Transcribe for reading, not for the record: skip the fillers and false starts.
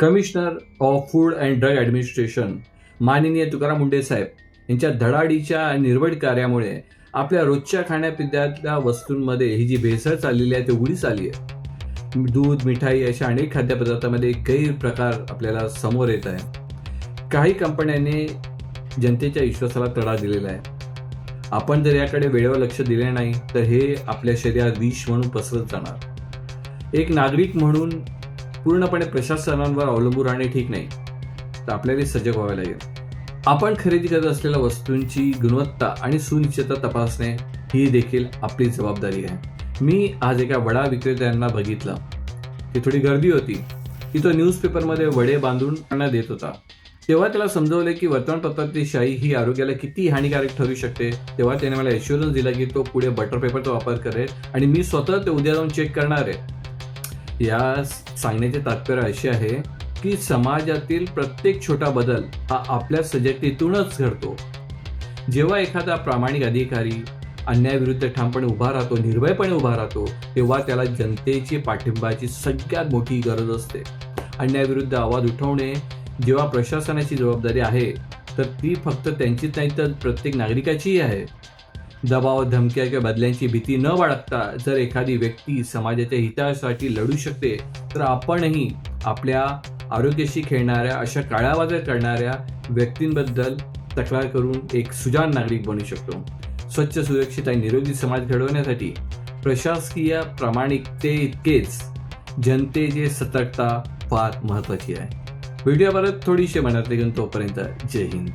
Commissioner of food and drug administration माननीय तुकाराम मुंडे साहेब यांच्या धडाडीच्या निर्भीड कार्यामुळे आपल्या रोजच्या खाण्यापिण्यातल्या वस्तूंमध्ये ही जी भेसळ चाललेली आहे ती उघडीस आली आहे. दूध, मिठाई अशा अनेक खाद्यपदार्थांमध्ये गैरप्रकार आपल्याला समोर येत आहे. काही कंपन्यांनी जनतेच्या विश्वासाला तडा दिलेला आहे. आपण जर याकडे वेळेवर लक्ष दिले नाही तर हे आपल्या शरीरात विष म्हणून पसरत जाणार. एक नागरिक म्हणून पूर्णपणे प्रशासनावर अवलंबून राहणे ठीक नाही, तर आपल्याला सजग व्हावे लागेल. आपण खरेदी करत असलेल्या वस्तूंची गुणवत्ता आणि सुनिश्चितता तपासणे ही देखील आपली जबाबदारी आहे. मी आज एका वडा विक्रेत्यांना बघितलं की थोडी गर्दी होती की तो न्यूजपेपरमध्ये वडे बांधून त्यांना देत होता. तेव्हा त्याला समजवले की वर्तमानपत्रातली शाई ही आरोग्याला किती हानिकारक ठरू शकते. तेव्हा त्याने मला ॲश्युरन्स दिला की तो पुढे बटर पेपरचा वापर करेल आणि मी स्वतः ते उद्या जाऊन चेक करणार आहे. या सांगण्याचे तात्पर्य असे आहे की समाजातील प्रत्येक छोटा बदल हा आपल्या सजगतेतूनच घडतो. जेव्हा एखादा प्रामाणिक अधिकारी अन्यायाविरुद्ध ठामपणे उभा राहतो, निर्भयपणे उभा राहतो, तेव्हा त्याला जनतेची पाठिंबाची सगळ्यात मोठी गरज असते. अन्यायाविरुद्ध आवाज उठवणे जेव्हा प्रशासनाची जबाबदारी आहे तर ती फक्त त्यांचीच नाही तर प्रत्येक नागरिकाचीही आहे. दबाव, धमक्या किंवा बदल्यांची भीती न बाळगता जर एखादी व्यक्ती समाजाच्या हितासाठी लढू शकते तर आपणही आपल्या आरोग्याशी खेळणाऱ्या अशा काळाबाजार करणाऱ्या व्यक्तींबद्दल तक्रार करून एक सुजाण नागरिक बनू शकतो. स्वच्छ, सुरक्षित आणि निरोगी समाज घडवण्यासाठी प्रशासकीय प्रामाणिकते इतकेच जनतेची सतर्कता फार महत्त्वाची आहे. व्हिडिओ परत थोडीशी मनातली घेऊन तोपर्यंत जय हिंद.